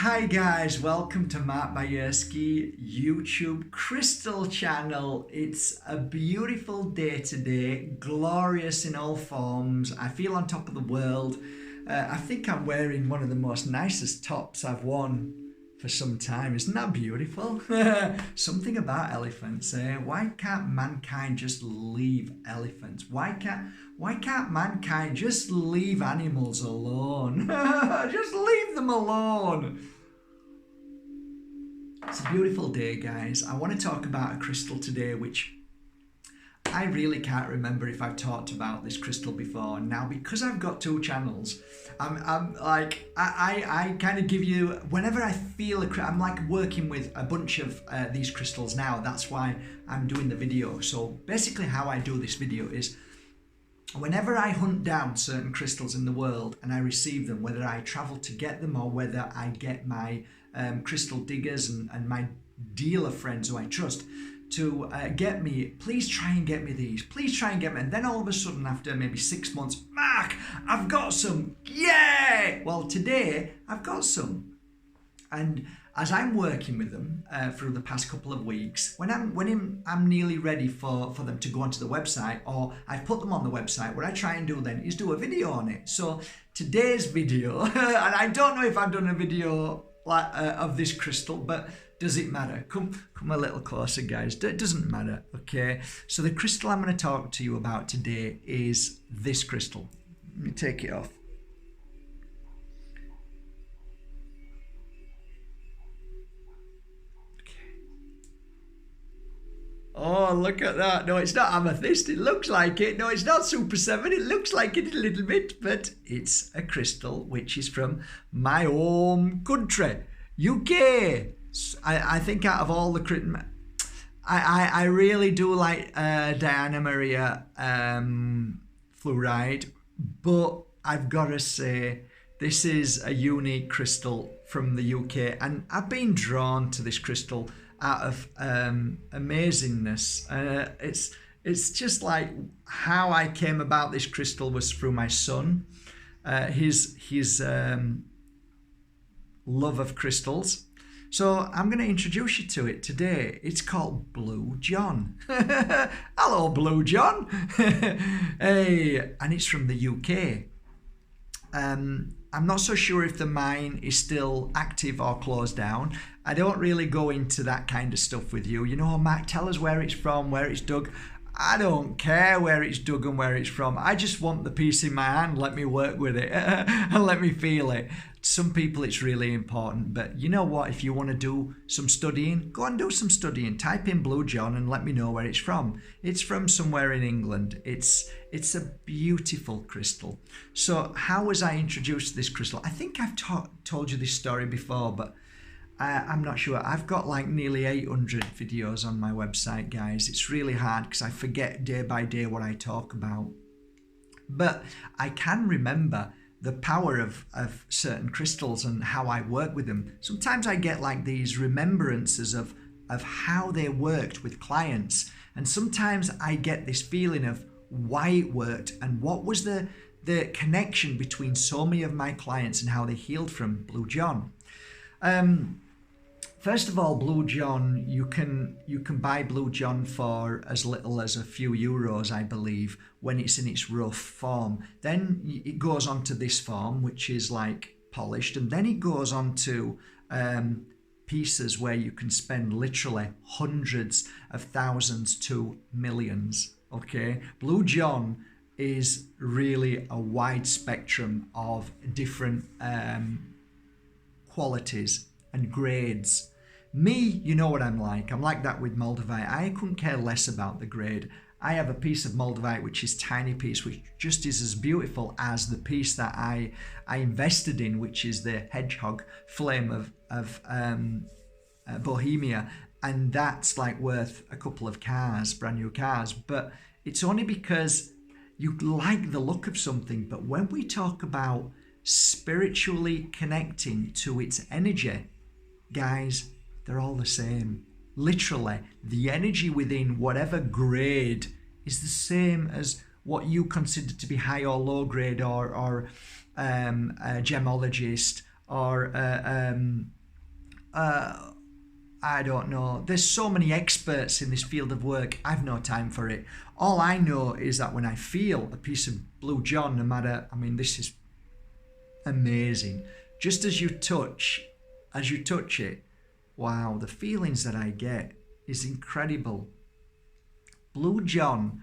Hi guys, welcome to Bajerski YouTube Crystal channel. It's a beautiful day today, glorious in all forms. I feel on top of the world. I think I'm wearing one of the most nicest tops I've worn for some time. Isn't that beautiful? Something about elephants, eh? Why can't mankind just leave elephants? Why can't mankind just leave animals alone? Just leave them alone. It's a beautiful day, guys. I want to talk about a crystal today, which I really can't remember if I've talked about this crystal before. Now, because I've got two channels, I kind of give you, whenever I feel I'm like working with a bunch of these crystals now. That's why I'm doing the video. So basically how I do this video is whenever I hunt down certain crystals in the world and I receive them, whether I travel to get them or whether I get my crystal diggers and my dealer friends who I trust to get me, please try and get me these, please try and get me. And then all of a sudden, after maybe 6 months, Mark, I've got some, yay! Well, today I've got some. And as I'm working with them for the past couple of weeks, when I'm nearly ready for them to go onto the website, or I've put them on the website, what I try and do then is do a video on it. So today's video, and I don't know if I've done a video of this crystal, but does it matter? Come a little closer, guys. It doesn't matter, okay? So the crystal I'm going to talk to you about today is this crystal. Let me take it off. Oh, look at that. No, it's not amethyst. It looks like it. No, it's not Super 7. It looks like it a little bit, but it's a crystal which is from my home country, UK. I think out of all the... I really do like Diana Maria fluoride, but I've got to say this is a unique crystal from the UK, and I've been drawn to this crystal out of amazingness. It's just like how I came about this crystal was through my son. His love of crystals. So I'm going to introduce you to it today. It's called Blue John. Hello, Blue John. Hey, and it's from the UK. I'm not so sure if the mine is still active or closed down. I don't really go into that kind of stuff with you. You know, Matt, tell us where it's from, where it's dug. I don't care where it's dug and where it's from. I just want the piece in my hand. Let me work with it and let me feel it. Some people it's really important, but you know what? If you want to do some studying, go and do some studying. Type in Blue John and let me know where it's from. It's from somewhere in England. It's a beautiful crystal. So how was I introduced to this crystal? I think I've told you this story before, but I'm not sure. I've got like nearly 800 videos on my website, guys. It's really hard because I forget day by day what I talk about. But I can remember the power of certain crystals and how I work with them. Sometimes I get like these remembrances of how they worked with clients. And sometimes I get this feeling of why it worked and what was the connection between so many of my clients and how they healed from Blue John. First of all, Blue John, you can buy Blue John for as little as a few euros, I believe, when it's in its rough form. Then it goes on to this form, which is like polished, and then it goes on to pieces where you can spend literally hundreds of thousands to millions. Okay, Blue John is really a wide spectrum of different qualities and grades. Me, you know what I'm like. I'm like that with Moldavite. I couldn't care less about the grade. I have a piece of Moldavite, which is tiny piece, which just is as beautiful as the piece that I invested in, which is the hedgehog flame of Bohemia. And that's like worth a couple of cars, brand new cars. But it's only because you like the look of something. But when we talk about spiritually connecting to its energy, guys, they're all the same. Literally, the energy within whatever grade is the same as what you consider to be high or low grade, or a gemologist, or I don't know. There's so many experts in this field of work. I've no time for it. All I know is that when I feel a piece of Blue John, no matter, I mean, this is amazing. Just as you touch it, wow, the feelings that I get is incredible. Blue John,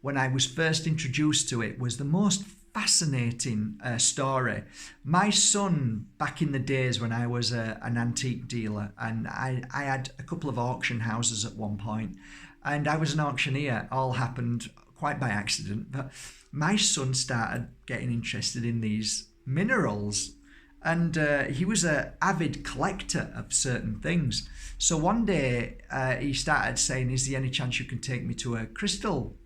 when I was first introduced to it, was the most fascinating story. My son, back in the days when I was an antique dealer, and I had a couple of auction houses at one point, and I was an auctioneer. All happened quite by accident, but my son started getting interested in these minerals, and he was an avid collector of certain things. So one day he started saying, is there any chance you can take me to a crystal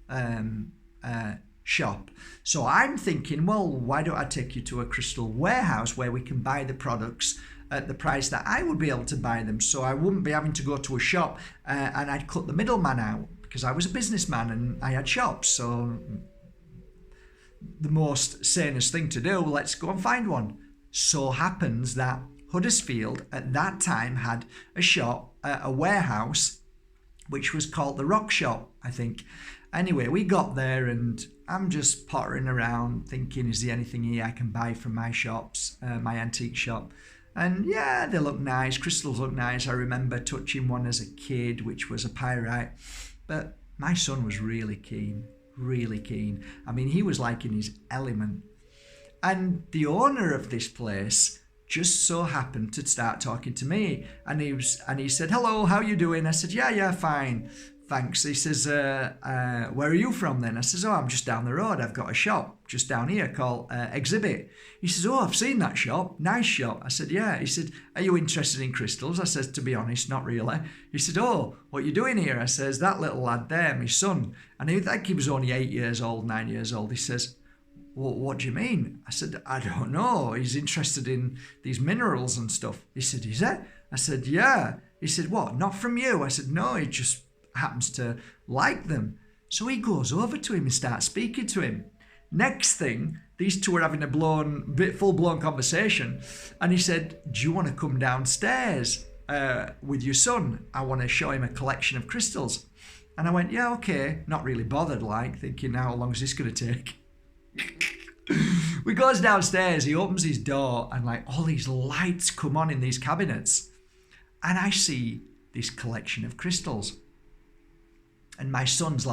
shop? So I'm thinking, well, why don't I take you to a crystal warehouse where we can buy the products at the price that I would be able to buy them, so I wouldn't be having to go to a shop and I'd cut the middleman out, because I was a businessman and I had shops. So the most sanest thing to do, let's go and find one. So happens that Huddersfield at that time had a shop, a warehouse, which was called the Rock Shop, I think. Anyway, we got there and I'm just pottering around thinking, is there anything here I can buy from my shops, my antique shop? And yeah, they look nice, crystals look nice. I remember touching one as a kid, which was a pyrite. But my son was really keen. I mean, he was like in his element. And the owner of this place just so happened to start talking to me. And he said, hello, how you doing? I said, yeah, fine. Thanks. He says, where are you from then? I says, oh, I'm just down the road. I've got a shop just down here called Exhibit. He says, oh, I've seen that shop. Nice shop. I said, yeah. He said, are you interested in crystals? I said, to be honest, not really. He said, oh, what are you doing here? I says, that little lad there, my son. And I think he was only 8 years old, 9 years old. He says, well, what do you mean? I said, I don't know. He's interested in these minerals and stuff. He said, is it? I said, yeah. He said, what, not from you? I said, no, he just happens to like them. So he goes over to him and starts speaking to him. Next thing, these two are having a full-blown conversation, and he said, do you want to come downstairs with your son? I want to show him a collection of crystals. And I went, yeah, okay, not really bothered, like, thinking, how long is this going to take? We goes downstairs, he opens his door, and like all these lights come on in these cabinets, and I see this collection of crystals. And my son's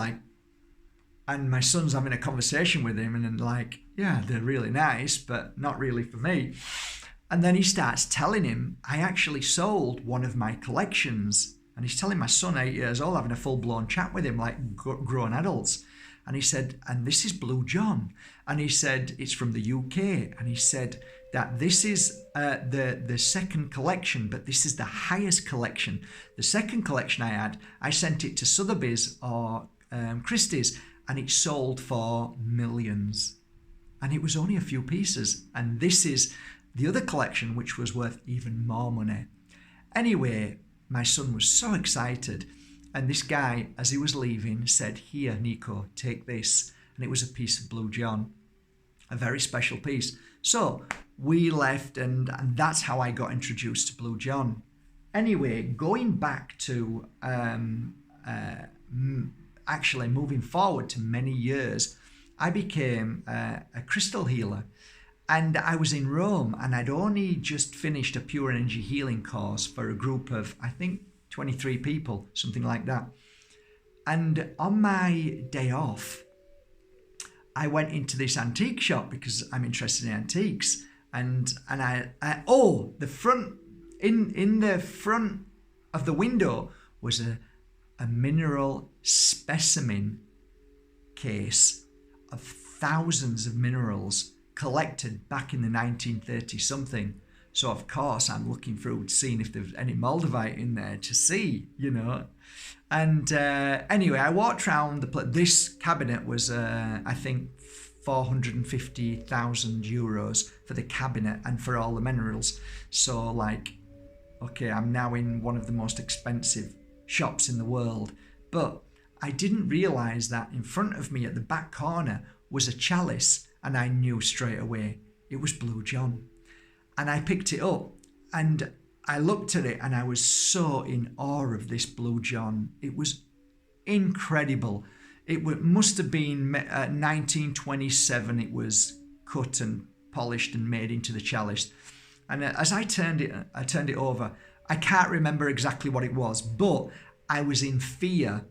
having a conversation with him, and then like, yeah, they're really nice, but not really for me. And then he starts telling him, I actually sold one of my collections. And he's telling my son, 8 years old, having a full-blown chat with him, like grown adults. And he said, and this is Blue John. And he said, it's from the UK. And he said that this is the second collection, but this is the highest collection. The second collection I had, I sent it to Sotheby's or Christie's, and it sold for millions. And it was only a few pieces. And this is the other collection, which was worth even more money. Anyway, my son was so excited. And this guy, as he was leaving, said, here, Nico, take this. And it was a piece of Blue John, a very special piece. So we left, and that's how I got introduced to Blue John. Anyway, going back to actually moving forward to many years, I became a crystal healer. And I was in Rome, and I'd only just finished a pure energy healing course for a group of, I think, 23 people, something like that. And on my day off, I went into this antique shop because I'm interested in antiques. And the front, in the front of the window was a mineral specimen case of thousands of minerals collected back in the 1930s something. So, of course, I'm looking through, seeing if there's any Moldavite in there to see, you know. And anyway, I walked around the place. This cabinet was, I think, 450,000 euros for the cabinet and for all the minerals. So, like, okay, I'm now in one of the most expensive shops in the world. But I didn't realise that in front of me at the back corner was a chalice, and I knew straight away it was Blue John. And I picked it up, and I looked at it and I was so in awe of this Blue John. It was incredible. Must have been 1927. It was cut and polished and made into the chalice. And as I turned it over. I can't remember exactly what it was, but I was in fear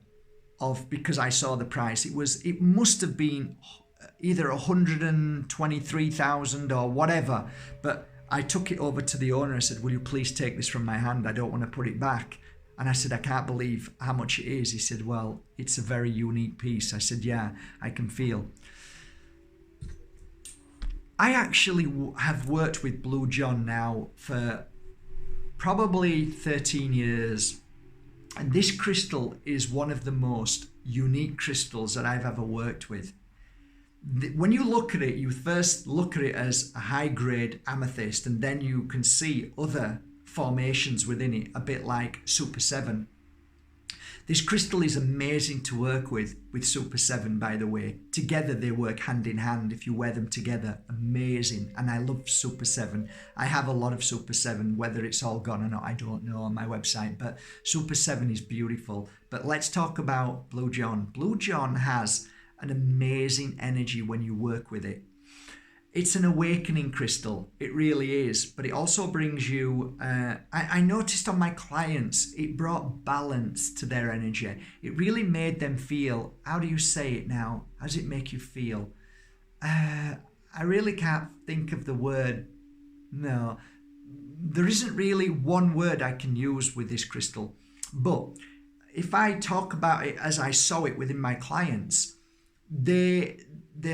of, because I saw the price. It must have been either 123,000 or whatever. But I took it over to the owner. I said, "Will you please take this from my hand? I don't want to put it back." And I said, "I can't believe how much it is." He said, "Well, it's a very unique piece." I said, "Yeah, I can feel." I actually have worked with Blue John now for probably 13 years. And this crystal is one of the most unique crystals that I've ever worked with. When you look at it, you first look at it as a high-grade amethyst, and then you can see other formations within it, a bit like Super 7. This crystal is amazing to work with Super 7, by the way. Together they work hand in hand if you wear them together. Amazing. And I love Super 7. I have a lot of Super 7, whether it's all gone or not, I don't know, on my website. But Super 7 is beautiful. But let's talk about Blue John. Blue John has an amazing energy when you work with it. It's an awakening crystal. It really is. But it also brings you, I noticed on my clients, it brought balance to their energy. It really made them feel, how do you say it now? How does it make you feel? I really can't think of the word. No, there isn't really one word I can use with this crystal. But if I talk about it as I saw it within my clients, they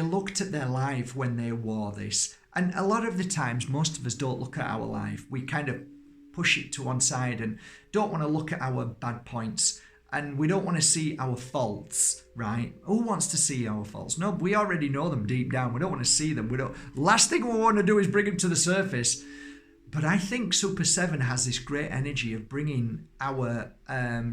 looked at their life when they wore this. And a lot of the times, most of us don't look at our life. We kind of push it to one side and don't want to look at our bad points. And we don't want to see our faults, right? Who wants to see our faults? No, we already know them deep down. We don't want to see them. Last thing we want to do is bring them to the surface. But I think Super 7 has this great energy of bringing our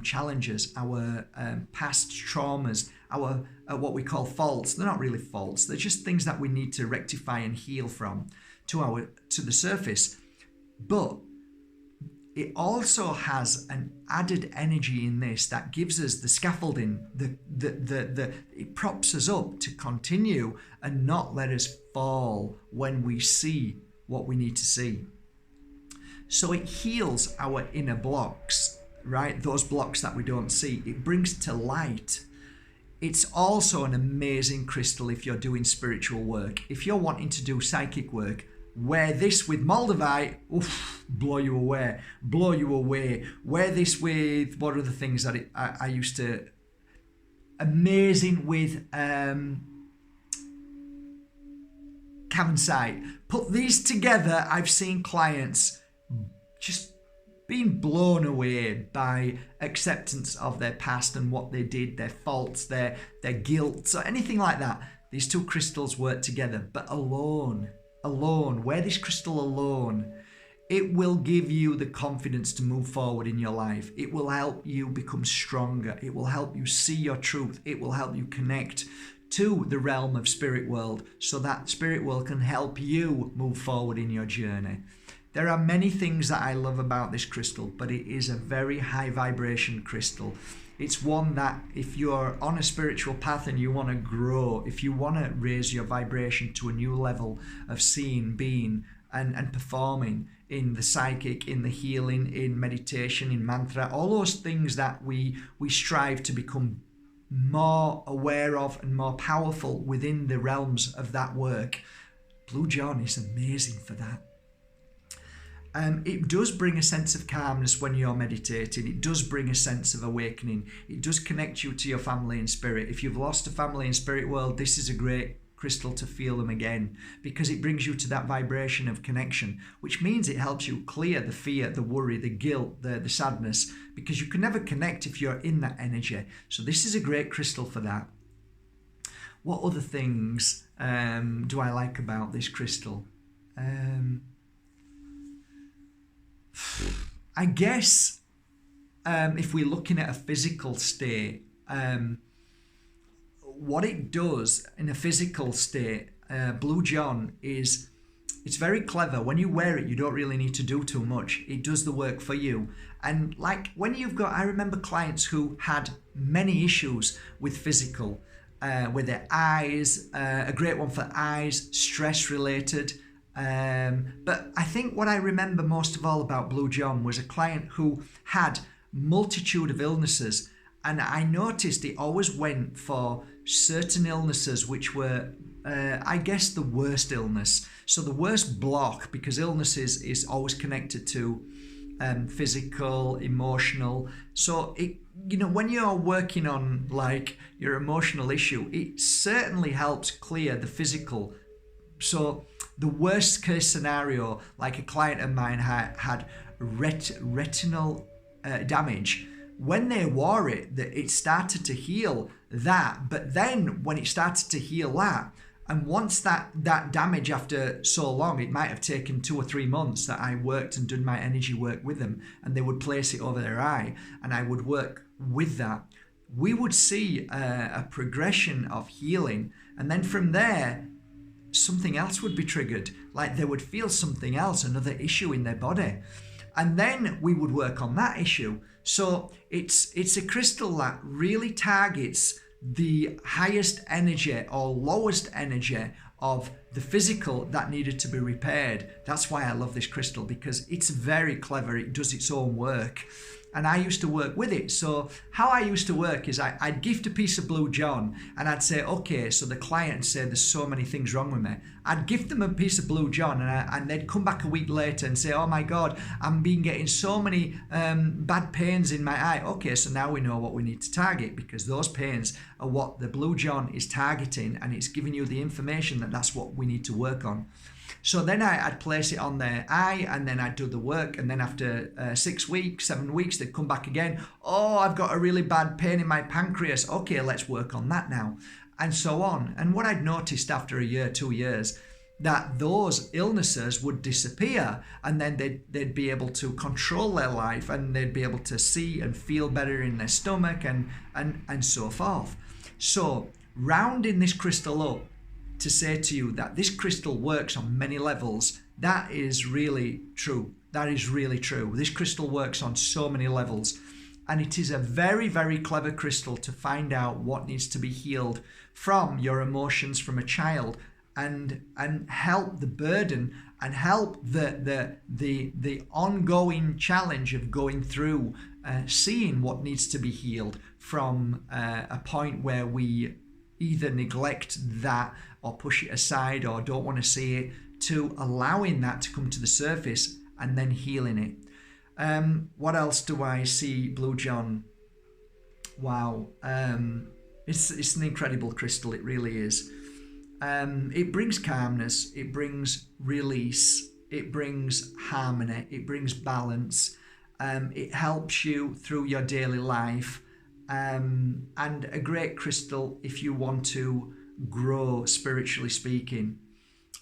challenges, our past traumas, our what we call faults. They're not really faults. They're just things that we need to rectify and heal from to the surface. But it also has an added energy in this that gives us the scaffolding. It props us up to continue and not let us fall when we see what we need to see. So it heals our inner blocks, right? Those blocks that we don't see. It brings to light. It's also an amazing crystal if you're doing spiritual work. If you're wanting to do psychic work, wear this with Moldavite. Oof, blow you away. Blow you away. Wear this with, what are the things that I used to... Amazing with Cavansite. Put these together. I've seen clients just being blown away by acceptance of their past and what they did, their faults, their guilt, or anything like that. These two crystals work together, but alone, wear this crystal alone. It will give you the confidence to move forward in your life. It will help you become stronger. It will help you see your truth. It will help you connect to the realm of spirit world so that spirit world can help you move forward in your journey. There are many things that I love about this crystal, but it is a very high vibration crystal. It's one that if you're on a spiritual path and you want to grow, if you want to raise your vibration to a new level of seeing, being, and performing in the psychic, in the healing, in meditation, in mantra, all those things that we strive to become more aware of and more powerful within the realms of that work. Blue John is amazing for that. It does bring a sense of calmness when you're meditating. It does bring a sense of awakening. It does connect you to your family and spirit. If you've lost a family and spirit world, this is a great crystal to feel them again because it brings you to that vibration of connection, which means it helps you clear the fear, the worry, the guilt, the sadness, because you can never connect if you're in that energy. So this is a great crystal for that. What other things do I like about this crystal? I guess if we're looking at a physical state, what it does in a physical state, Blue John is It's very clever. When you wear it, you don't really need to do too much. It does the work for you. And like when I remember clients who had many issues with physical, with their eyes, a great one for eyes, stress related. But I think what I remember most of all about Blue John was a client who had multitude of illnesses. And I noticed it always went for certain illnesses which were, I guess, the worst illness. So the worst block, because illness is always connected to physical, emotional. So when you're working on like your emotional issue, it certainly helps clear the physical. So the worst case scenario, like a client of mine had retinal damage. When they wore it, it started to heal that. But then when it started to heal that, and once that damage after so long, it might have taken 2 or 3 months that I worked and done my energy work with them, and they would place it over their eye, and I would work with that. We would see a progression of healing, and then from there, something else would be triggered. Like they would feel something else, another issue in their body. And then we would work on that issue. So it's a crystal that really targets the highest energy or lowest energy of the physical that needed to be repaired. That's why I love this crystal, because it's very clever. It does its own work. And I used to work with it. So how I used to work is I'd gift a piece of Blue John and I'd say, okay, so the client would say there's so many things wrong with me. I'd gift them a piece of Blue John and they'd come back a week later and say, oh my God, I'm getting so many bad pains in my eye. Okay, so now we know what we need to target, because those pains are what the Blue John is targeting, and it's giving you the information that that's what we need to work on. So then I'd place it on their eye, and then I'd do the work, and then after 6 weeks, 7 weeks, they'd come back again. Oh, I've got a really bad pain in my pancreas. Okay, let's work on that now, and so on. And what I'd noticed after a year, 2 years, that those illnesses would disappear, and then they'd be able to control their life, and they'd be able to see and feel better in their stomach, and so forth. So rounding this crystal up, to say to you that this crystal works on many levels, that is really true. That is really true. This crystal works on so many levels, and it is a very, very clever crystal to find out what needs to be healed from your emotions from a child, and help the burden and help the ongoing challenge of going through seeing what needs to be healed from a point where we either neglect that or push it aside or don't want to see it, to allowing that to come to the surface and then healing it. What else do I see, Blue John? Wow. It's an incredible crystal. It really is. It brings calmness. It brings release. It brings harmony. It brings balance. It helps you through your daily life. And a great crystal if you want to grow spiritually speaking.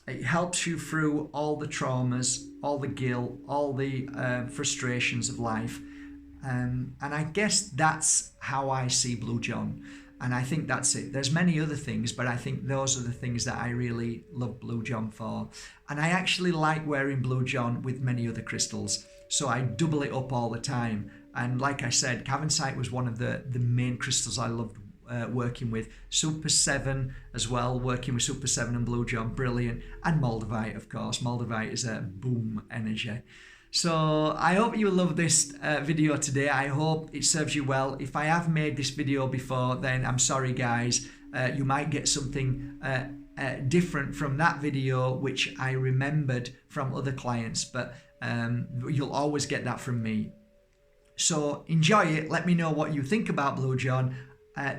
It helps you through all the traumas, all the guilt, all the frustrations of life. And I guess that's how I see Blue John. And I think that's it. There's many other things, but I think those are the things that I really love Blue John for. And I actually like wearing Blue John with many other crystals. So I double it up all the time. And like I said, Cavensite was one of the main crystals I loved working with. Super 7 as well, working with Super 7 and Blue John, brilliant. And Moldavite, of course. Moldavite is a boom energy. So I hope you love this video today. I hope it serves you well. If I have made this video before, then I'm sorry guys. You might get something different from that video, which I remembered from other clients, but you'll always get that from me. So enjoy it. Let me know what you think about Blue John.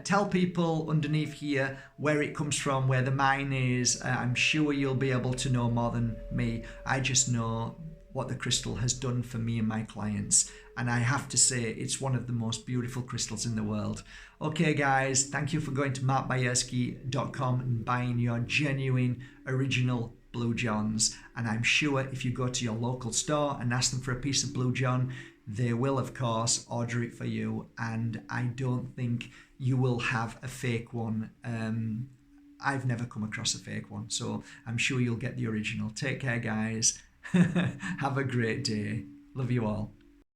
Tell people underneath here where it comes from, where the mine is. I'm sure you'll be able to know more than me. I just know what the crystal has done for me and my clients. And I have to say, it's one of the most beautiful crystals in the world. Okay, guys, thank you for going to markbajerski.com and buying your genuine, original Blue Johns. And I'm sure if you go to your local store and ask them for a piece of Blue John, they will, of course, order it for you. And I don't think you will have a fake one I've never come across a fake one, so I'm sure you'll get the original. Take care, guys. Have a great day. Love you all.